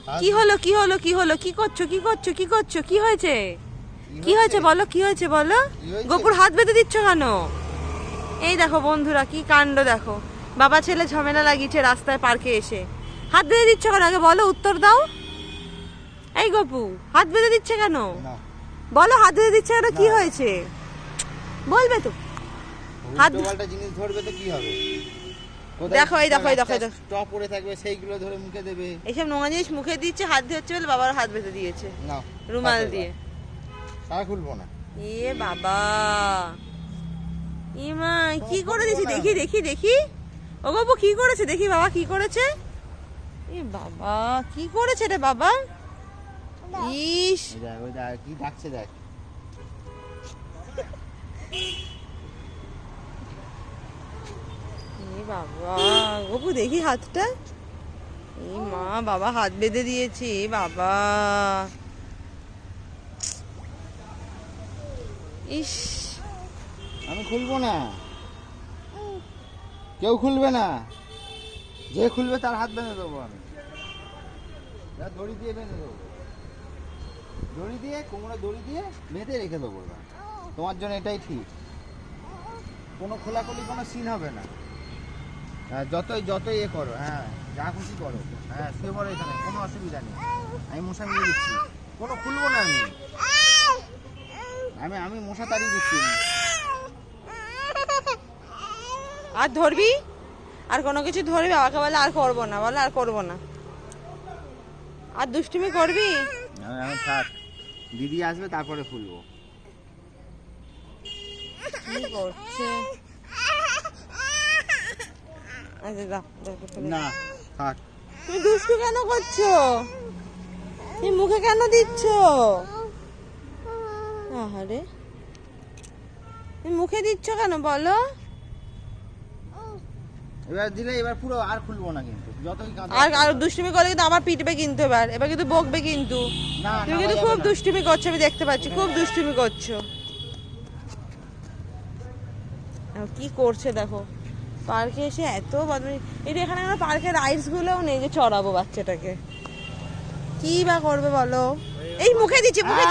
কি হলো কি হলো কি হলো, কি করছো কি করছো কি করছো, কি হয়েছে কি হয়েছে বলো, কি হয়েছে বলো? গোপুর হাত বেঁধে দিচ্ছ কেন? এই দেখো বন্ধুরা কি কাণ্ড দেখো, বাবা ছেলে ঝামেলা লাগিয়েছে রাস্তায় পার্কে এসে। হাত বেঁধে দিচ্ছ কেন আগে বলো, উত্তর দাও। এই গপু হাত বেঁধে দিচ্ছে কেন বলো, হাত বেঁধে দিচ্ছে কেন, কি হয়েছে বলবে তো? হাত উল্টোপাল্টা জিনিস ধরবে তো কি হবে? দেখো এই দেখো এই দেখো স্টপ পড়ে থাকবে সেইগুলো ধরে মুখে দেবে। এইসব নোংরা জিনিস মুখে দিচ্ছে, হাত ধরছে বলে বাবার হাত বেঁধে দিয়েছে না রুমাল দিয়ে। সারা খুলবো না। এ বাবা, ইমা কি করে দিয়েছি দেখি দেখি দেখি, ও বাবু কি করেছে দেখি, বাবা কি করেছে? এ বাবা কি করেছে রে বাবা? ইস ওই দেখ কি ডাকছে দেখ। এ বাবা গপু দেখি হাতটা, এই মা বাবা হাত বেঁধে দিয়েছে বাবা। ইস আমি খুলবো না, কেউ খুলবে না, যে খুলবে তার হাত বেঁধে দেবো আমি। দড়ি দিয়ে বেঁধে দেবো, দড়ি দিয়ে কোমরে দড়ি দিয়ে বেঁধে রেখে দেবো। তোমার জন্য এটাই ঠিক, কোনো খোলাখুলি কোনো সিন হবে না। হ্যাঁ যতই যতই এ করো, হ্যাঁ যা খুশি করো, হ্যাঁ শুয়ে পড়ো এখানে, কোনো অসুবিধা নেই। আমি মশা মেরে দিচ্ছি, কোনো খুলবো না আমি, আমি আমি মশা তাড়িয়ে দিচ্ছি। আর ধরবি, আর কোনো কিছু ধরবি বাবাকে বলে আর করবো না, বলে আর করবো না, আর দুষ্টুমি করবি? আমি থাক, দিদি আসবে তারপরে খুলবো। কি করছে? আচ্ছা দাও, না থাক। তুমি দুষ্টু কেন করছো? তুমি মুখে কেন দিচ্ছ? আহারে তুমি মুখে দিচ্ছ কেন বলো? এবার দিলে এবার পুরো আর খুলবো না কিন্তু, যতই আর আর দুষ্টুমি করলে কিন্তু আমার পিটবে কিন্তু, এবার কিন্তু বকবে কিন্তু। না তুমি কিন্তু খুব দুষ্টুমি করছো, আমি দেখতে পাচ্ছি খুব দুষ্টুমি করছো। কি করছে দেখো, পার্কে এসে এত বদমাইশি। এই যে এখানে আমার পার্কের রাইডস গুলোও নেই যে চড়াবো বাচ্চাটাকে, কি বা করবে বলো? এই মুখে দিচ্ছে মুখে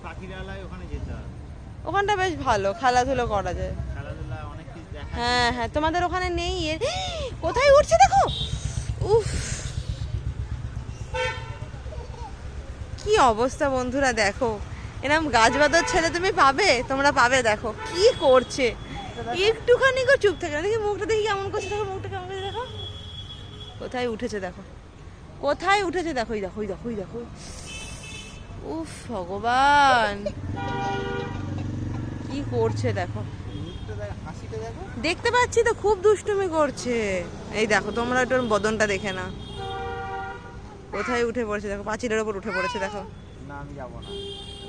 পাখিরালয় ওখানে যেতে হবে, ওখানটা বেশ ভালো, খেলাধুলো করা যায়। খেলাধুলা অনেক কিছু দেখা। হ্যাঁ হ্যাঁ তোমাদের ওখানে নেই? কোথায় উঠছে দেখো, উফ কি অবস্থা বন্ধুরা দেখো, এরকম গাছ বাঁধার ছেলে তুমি পাবে, তোমরা পাবে? দেখো কি করছে, একটুখানি করে চুপ থাকে না, দেখি মুখটা দেখি কেমন করছে, দেখো মুখটা কেমন করছে, দেখো কোথায় উঠেছে, দেখো কোথায় উঠেছে, দেখো দেখো দেখো দেখো, উফ ভগবান কি করছে দেখো, দেখতে পাচ্ছি তো খুব দুষ্টুমি করছে। এই দেখো তোমরা একটু বদনটা দেখে না, কোথায় উঠে পড়েছে দেখো, পাঁচিলের ওপর উঠে পড়েছে দেখো। না আমি যাবো না।